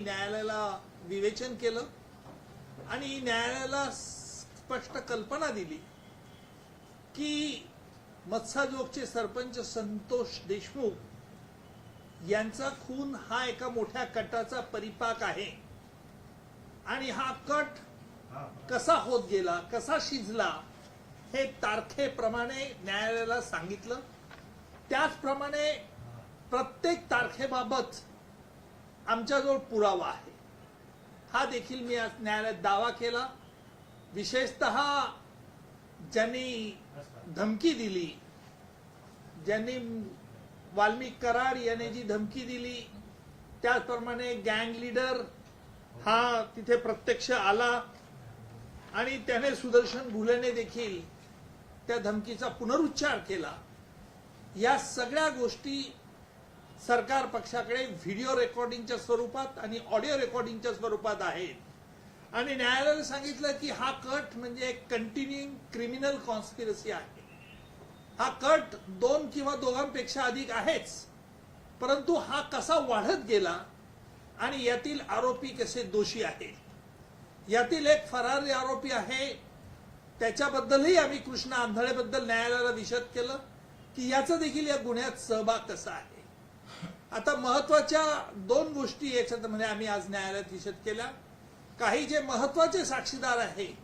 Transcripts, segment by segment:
न्यायालयाला विवेचन केलं आणि न्यायालयाला स्पष्ट कल्पना दिली की मत्साजोगचे सरपंच संतोष देशमुख यांचा खून हा एका मोठ्या कटाचा परिपाक आहे आणि हा कट कसा होत गेला, कसा शिजला हे तारखेप्रमाणे न्यायालयाला सांगितलं। त्याचप्रमाणे प्रत्येक तारखेबाबत आमच्याजवळ पुरावा आहे, हा देखील मी आज न्यायालयात दावा केला। विशेषतः ज्यांनी धमकी दिली, ज्यांनी वाल्मिक कराड यांनी जी धमकी दिली, त्याचप्रमाणे गँग लीडर हा तिथे प्रत्यक्ष आला आणि त्याने सुदर्शन भुलेने देखील त्या धमकीचा पुनरुच्चार केला। या सगळ्या गोष्टी सरकार पक्षाकडे व्हिडिओ रेकॉर्डिंगच्या स्वरूपात आणि ऑडिओ रेकॉर्डिंगच्या स्वरूपात आहेत आणि न्यायालयाने सांगितलं की हा कट म्हणजे एक कंटिन्युइंग क्रिमिनल कॉन्स्पिरसी आहे। हा कट दोन किंवा दोघांपेक्षा अधिक आहेच, परंतु हा कसा वाढत गेला आणि यातील आरोपी कसे दोषी आहेत। यातील एक फरारी आरोपी आहे, त्याच्याबद्दलही आम्ही कृष्णा आंधळेबद्दल न्यायालयाला विशद केलं की याचा देखील या गुन्ह्यात सहभाग कसा आहे। आता महत्वाच्या दोन गोष्टी याच्यामध्ये आम्ही आज न्यायालयात विशद केल्या। काही जे महत्वाचे साक्षीदार आहेत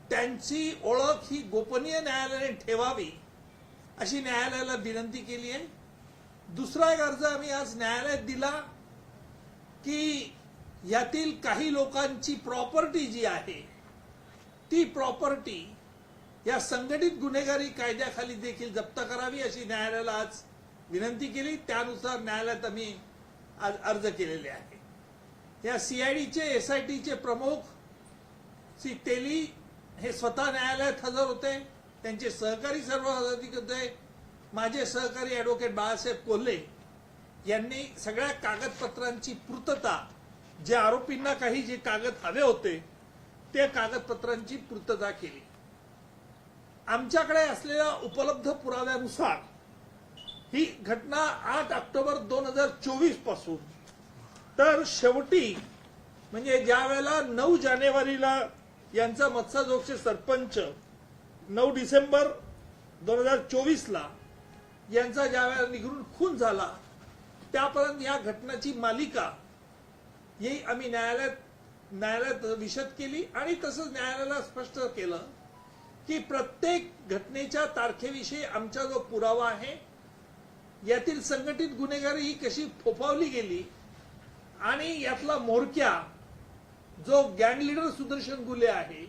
त्यांची ओळख ही गोपनीय न्यायालयाने ठेवावी अशी न्यायालयाला विनंती केली आहे। दुसरा एक अर्ज आम्ही आज न्यायालयात दिला की यातील काही लोकांची प्रॉपर्टी जी आहे ती प्रॉपर्टी या संघटित गुन्हेगारी कायद्याखाली देखील जप्त करावी अशी न्यायालयाला आज विनंती केली। त्यानुसार न्यायालयात आम्ही आज अर्ज केलेले आहे। या सीआयडीचे एसआयटीचे प्रमुख श्री तेली हे स्वतः न्यायालयात हजर होते, त्यांचे सहकारी सर्व हजर होते। माझे सहकारी ॲडव्होकेट बाळासाहेब कोल्हे यांनी सगळ्या कागदपत्रांची पूर्तता, जे आरोपींना काही जे कागद हवे होते ते कागदपत्रांची पूर्तता केली। आमच्याकडे असलेल्या उपलब्ध पुराव्यानुसार ही घटना 8 ऑक्टोबर 2024 पासून तर शेवटी म्हणजे ज्या वेळेला 9 जानेवारीला यांचा मत्साजोगचे सरपंच 9 डिसेंबर 2024 ला यांचा ज्या वेळेला निघून खून झाला त्यापर्यंत या घटनाची मालिका ही आम्ही न्यायालयात विशद केली आणि तसंच न्यायालयाला स्पष्ट केलं की प्रत्येक घटनेच्या तारखेविषयी आमचा जो पुरावा आहे, यातील संघटित गुन्हेगारी ही कशी फोफावली गेली आणि यातला म्होरक्या जो गँग लीडर सुदर्शन गुले आहे,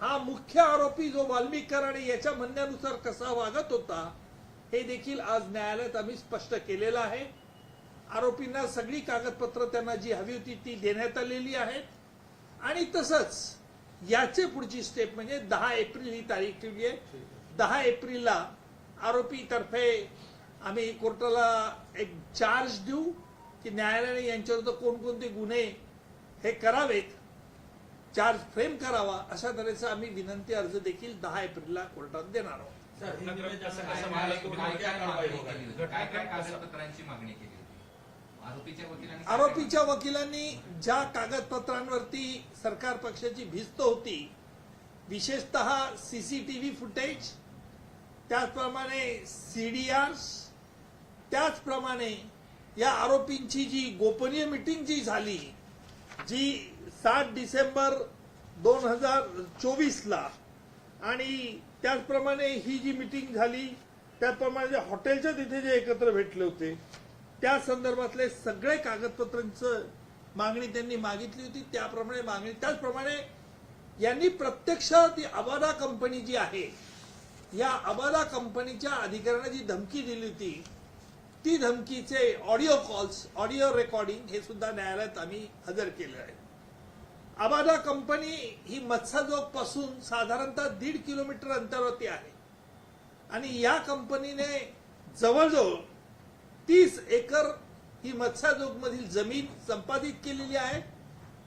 हा मुख्य आरोपी जो वाल्मिक कराड याच्या म्हणण्यानुसार कसा वागत होता हे देखील आज न्यायालयात आम्ही स्पष्ट केलेलं आहे। आरोपींना सगळी कागदपत्र त्यांना जी हवी होती ती देण्यात आलेली आहेत आणि तसंच याचे पुढची स्टेप म्हणजे 10 एप्रिल ही तारीख ठेवली आहे। 10 एप्रिलला आरोपी तर्फे आम्ही कोर्टाला एक चार्ज देऊ की न्यायालयाने यांच्याविरुद्ध कोणकोणते गुन्हे हे करावेत, चार्ज फ्रेम करावा अशा तऱ्हेचा आम्ही विनंती अर्ज देखील 10 एप्रिलला कोर्टात देणार आहोत। आरोपीच्या वकिलांनी ज्या कागदपत्रांवरती सरकार पक्षाची भिस्त होती, विशेषतः सीसीटीव्ही फुटेज, त्याचप्रमाणे सीडीआर्स, त्याचप्रमाणे या आरोपींची जी गोपनीय मीटिंग जी झाली जी 7 डिसेंबर 2024 ला आणि त्याचप्रमाणे ही जी मीटिंग झाली त्याचप्रमाणे हॉटेलच्या तिथे जे एकत्र भेटले होते त्या संदर्भातले सगळे कागदपत्रांचं मागणी त्यांनी मागितली होती, त्याप्रमाणे मागणी। त्याचप्रमाणे यांनी प्रत्यक्ष ती अबादा कंपनी जी आहे या अबादा कंपनीच्या अधिकाऱ्यांना जी धमकी दिली होती ती धमकीचे ऑडिओ कॉल्स, ऑडिओ रेकॉर्डिंग हे सुद्धा न्यायालयात आम्ही हजर केले आहे। अबादा कंपनी ही मत्साजोग पासून साधारणतः 1.5 किलोमीटर अंतरावरती आहे आणि या कंपनीने जवळजवळ 30 एकर ही मत्साजोग मधील जमीन संपादित केलेली आहे।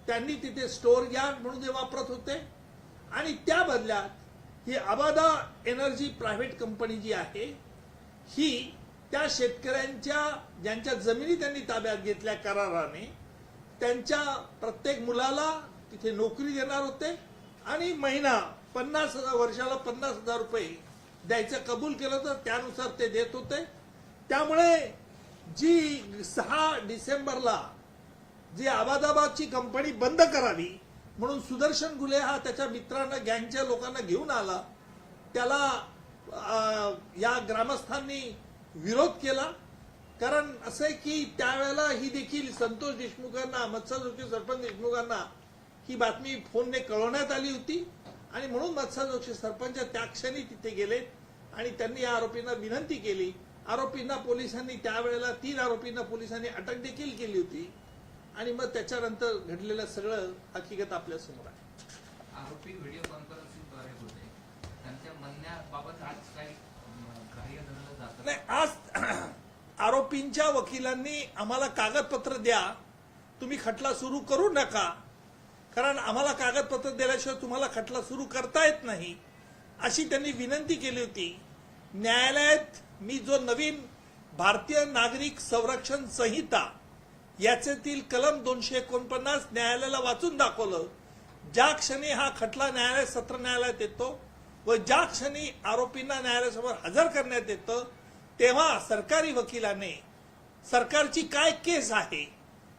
त्यांनी तिथे स्टोअर यार्ड म्हणून ते वापरत होते आणि त्या बदल्यात ही अबादा एनर्जी प्रायव्हेट कंपनी जी आहे ही त्या शेतकऱ्यांच्या ज्यांच्या जमिनी त्यांनी ताब्यात घेतल्या कराराने त्यांच्या प्रत्येक मुलाला तिथे नोकरी देणार होते आणि महिना 50,000 वर्षाला 50,000 रुपये द्यायचं कबूल केलं तर त्यानुसार ते देत होते. त्यामुळे जी 6 डिसेंबरला जी अहमदाबादची कंपनी बंद करावी म्हणून सुदर्शन घुले हा त्याच्या मित्रांना गँगच्या लोकांना घेऊन आला. त्याला या ग्रामस्थांनी विरोध केला. कारण असं आहे की त्यावेळेला ही देखील संतोष देशमुखांना मत्स्यजोशी सरपंच देशमुखांना ही बातमी फोनने कळवण्यात आली होती आणि म्हणून मत्स्यजोशी सरपंच त्या क्षणी तिथे गेले आणि त्यांनी या आरोपींना विनंती केली. आरोपींना पोलिसांनी त्यावेळेला 3 आरोपींना पोलिसांनी अटक देखील केली होती आणि मग त्याच्यानंतर घडलेलं सगळं हकीकत आपल्या समोर आहे. आरोपी व्हिडिओ कॉन्फरन्सिंगद्वारे होते, त्यांच्या म्हणण्याबाबत आज काही कार्य धरलं जातं नाही. आज आरोपींच्या वकिलांनी आम्हाला कागदपत्र द्या, तुम्ही खटला सुरू करू नका, कारण आम्हाला कागदपत्र दिल्याशिवाय तुम्हाला खटला सुरू करता येत नाही अशी त्यांनी विनंती केली होती. न्यायालयात मी जो नवीन भारतीय नागरिक संरक्षण संहिता याच्यातील कलम 249 न्यायालयाला वाचून दाखवलं. ज्या क्षणी हा खटला न्यायालय सत्र न्यायालयात येतो व ज्या क्षणी आरोपींना न्यायालयासमोर हजर करण्यात येतं तेव्हा सरकारी वकिलाने सरकारची काय केस आहे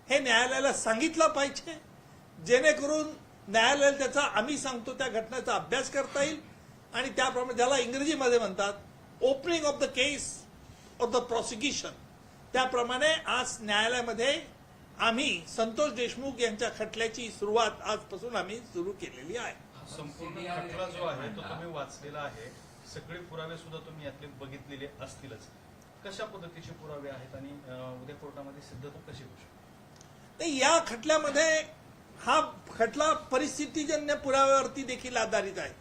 हे न्यायालयाला सांगितलं पाहिजे, जेणेकरून न्यायालयाला त्याचा आम्ही सांगतो त्या घटनेचा अभ्यास करता येईल आणि त्याप्रमाणे ज्याला इंग्रजीमध्ये म्हणतात opening of the case of the prosecution, त्याप्रमाणे आज न्यायालयामध्ये आम्ही संतोष देशमुख यांच्या खटल्याची सुरुवात आजपासून आम्ही सुरू केलेली आहे. संपूर्ण खटला जो आहे तो तुम्ही वाचलेला आहे, सगळे पुरावे सुद्धा तुम्ही यातले बघितलेले असतीलच. कशा पद्धतीचे पुरावे आहेत आणि उद्या कोर्टामध्ये सिद्धता कशी होऊ शकते? नाही, या खटल्यामध्ये हा खटला परिस्थितीजन्य पुराव्यावरती देखील आधारित आहे.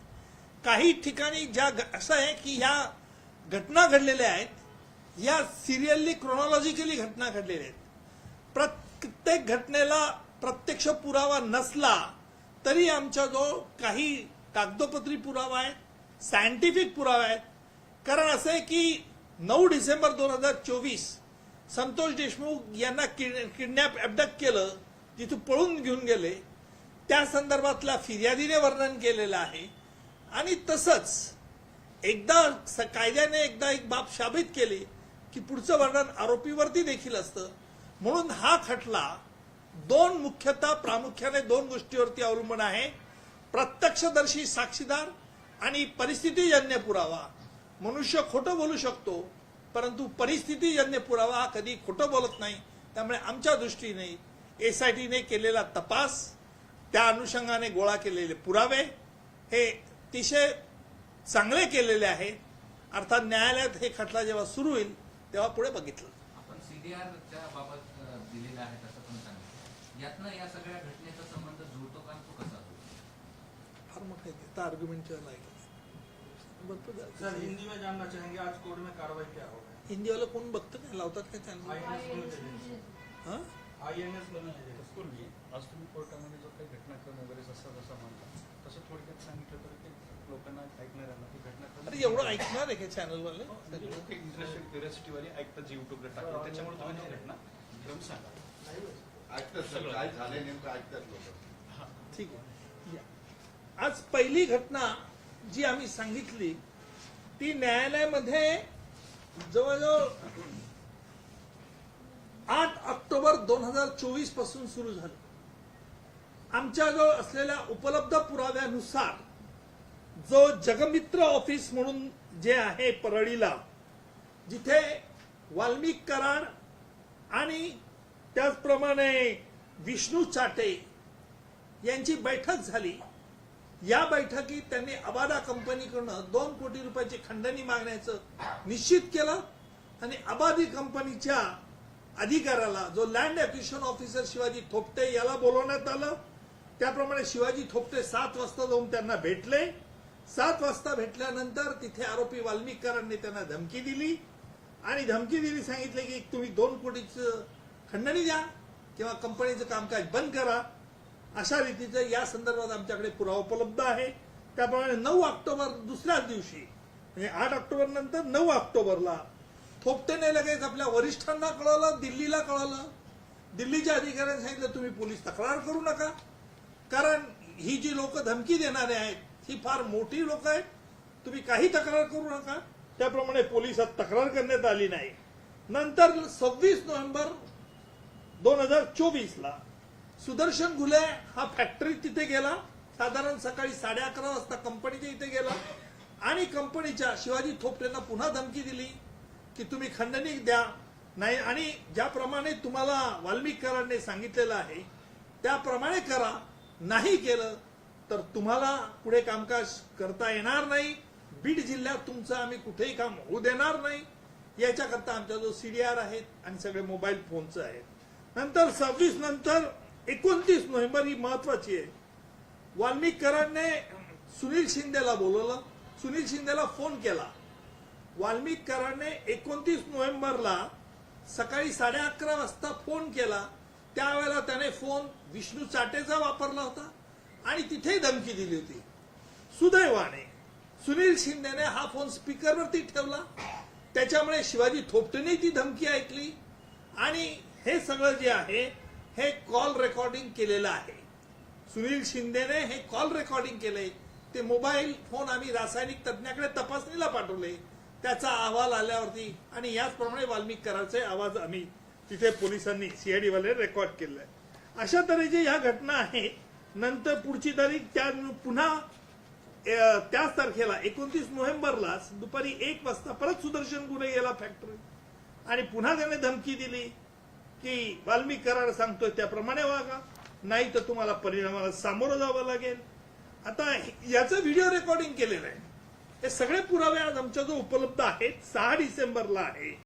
काही ठिकाणी ज्या असं आहे की ह्या घटना घडलेल्या आहेत, या सिरियली क्रोनॉलॉजिकली घटना घडलेल्या आहेत. प्रत्येक घटनेला प्रत्यक्ष पुरावा नसला तरी आमच्याजवळ काही कागदोपत्री पुरावा आहे, सायंटिफिक पुरावा आहेत. कारण असं आहे की 9 डिसेंबर 2024 संतोष देशमुख यांना किडनॅप अबडक्ट केलं, जिथून पळून घेऊन गेले, त्या संदर्भातल्या फिर्यादीने वर्णन केलेलं आहे. आणि तसंच एकदा कायद्याने एकदा एक बाब साबित केली की पुढचं वर्णन आरोपीवरती देखील असतं. म्हणून हा खटला प्रामुख्याने 2 गोष्टीवरती अवलंबून आहे: प्रत्यक्षदर्शी साक्षीदार आणि परिस्थितीजन्य पुरावा. मनुष्य खोटं बोलू शकतो, परंतु परिस्थितीजन्य पुरावा हा कधी खोटं बोलत नाही. त्यामुळे आमच्या दृष्टीने एसआयटीने केलेला तपास, त्या अनुषंगाने गोळा केलेले पुरावे हे अतिशय चांगले केलेले आहेत. अर्थात न्यायालयात हे खटला जेव्हा सुरू होईल तेव्हा पुढे बघितलं. आपण सीडीआरच्या बाबत दिलेलं आहे असं पण सांगितलं. यातनं या सगळ्या घटनेचा संबंध जुळतो का, तो कसा जुळतो? फार मोठा आहे, आर्ग्युमेंटच्या नाही. सर, हिंदी में जानना चाहेंगे आज कोर्ट में कार्रवाई क्या होगा? हिंदी वाला कोण बघतं काय, लावतात काय चॅनल? आईएनएस आज तुम्ही कोर्टामध्ये जो काही घटनाक्रम वगैरे जसा म्हणता तसं थोडक्यात सांगितलं तर ते लोकांना ऐकणाऱ्यांना ती घटनाक्रम अरे एवढं ऐकणार आहे का चॅनलवाले? इंटरेस्टेड क्युरियोसिटीवाली ऐकतात, जी युट्यूबला टाकतात, त्याच्यामुळे तुम्ही ती घटनाक्रम सांगा. ऐकतात काय झालंय नेमकं ऐकतात लोक. ठीक आहे. आज पहिली घटना जी आम्ही सांगितली ती न्यायालयामध्ये जवळजवळ 8 ऑक्टोबर 2024 पासून सुरू झाली. आमच्याजवळ असलेल्या उपलब्ध पुराव्यानुसार जो जगमित्र ऑफिस म्हणून जे आहे परळीला, जिथे वाल्मिक कराड आणि त्याचप्रमाणे विष्णू चाटे यांची बैठक झाली. या बैठकीत त्यांनी अबादा कंपनीकडून 2 कोटी रुपयाची खंडणी मागण्याचं निश्चित केलं आणि अबादी कंपनीच्या अधिकाऱ्याला, जो land acquisition officer Shivaji Thopte याला बोलवण्यात आलं. त्याप्रमाणे शिवाजी थोपटे 7 वाजता जाऊन त्यांना भेटले. 7 वाजता भेटल्यानंतर तिथे आरोपी वाल्मिक कराडने त्यांना धमकी दिली आणि सांगितले की तुम्ही 2 कोटीचं खंडणी द्या किंवा कंपनीचं कामकाज बंद करा. अशा रीतीचं या संदर्भात आमच्याकडे पुरावा उपलब्ध आहे. त्याप्रमाणे 9 ऑक्टोबर दुसऱ्याच दिवशी, म्हणजे 8 ऑक्टोबर नंतर 9 ऑक्टोबरला थोपटेने लगेच आपल्या वरिष्ठांना कळवलं, दिल्लीला कळवलं. दिल्लीच्या अधिकाऱ्यांनी सांगितलं तुम्ही पोलीस तक्रार करू नका, कारण ही जी लोक धमकी देणारे आहेत ही फार मोठी लोक आहेत, तुम्ही काही तक्रार करू नका. त्याप्रमाणे पोलिसात तक्रार करण्यात आली नाही. नंतर 26 नोव्हेंबर 2024 ला सुदर्शन घुले हा फॅक्टरी तिथे गेला, साधारण सकाळी 11:30 वाजता कंपनीच्या इथे गेला आणि कंपनीच्या शिवाजी थोपटेंना पुन्हा धमकी दिली की तुम्ही खंडणी द्या नाही, आणि ज्याप्रमाणे तुम्हाला वाल्मिक कराडने सांगितलेलं आहे त्याप्रमाणे करा, नाही केलं तर तुम्हाला पुढे कामकाज करता येणार नाही, बीड जिल्ह्यात तुमचं आम्ही कुठेही काम होऊ देणार नाही. याच्याकरता आमचा जो CDR आहेत आणि सगळे मोबाईल फोनचं आहेत. नंतर 26 नंतर 29 नोव्हेंबर ही महत्वाची आहे. वाल्मिक कराडने सुनील शिंदेला बोलवलं, सुनील शिंदेला फोन केला. वाल्मिक कराडने 29 नोव्हेंबरला सकाळी 11:30 वाजता फोन केला. त्यावेळेला त्याने फोन विष्णू चाटेचा वापरला होता आणि तिथे धमकी दिली होती. सुदैवाने सुनील शिंदेने हा फोन स्पीकरवरती ठेवला, त्याच्यामुळे शिवाजी थोपटेने ती धमकी ऐकली आणि हे सगळं जे आहे हे कॉल रेकॉर्डिंग केलेलं आहे. सुनील शिंदेने हे कॉल रेकॉर्डिंग केले. ते मोबाईल फोन आम्ही रासायनिक तज्ञाकडे तपासणीला पाठवले, त्याचा अहवाल आल्यावरती आणि याचप्रमाणे वाल्मिक कराडचे आवाज आम्ही तिथे पोलिसांनी CID वाले रेकॉर्ड केले. अशा तऱ्हेच्या ह्या घटना आहेत. नंतर पुढची तारीख त्या पुन्हा त्याच तारखेला 29 नोव्हेंबरला दुपारी 1 वाजता परत सुदर्शन गुन्हे गेला फॅक्टरी आणि पुन्हा त्याने धमकी दिली की वाल्मिक कराड सांगतोय त्याप्रमाणे वागा, नाही तर तुम्हाला परिणामाला सामोरं जावं लागेल. आता याचं व्हिडिओ रेकॉर्डिंग केलेलं आहे. हे सगळे पुरावे आज आमच्याजवळ उपलब्ध आहेत. 6 डिसेंबरला आहे.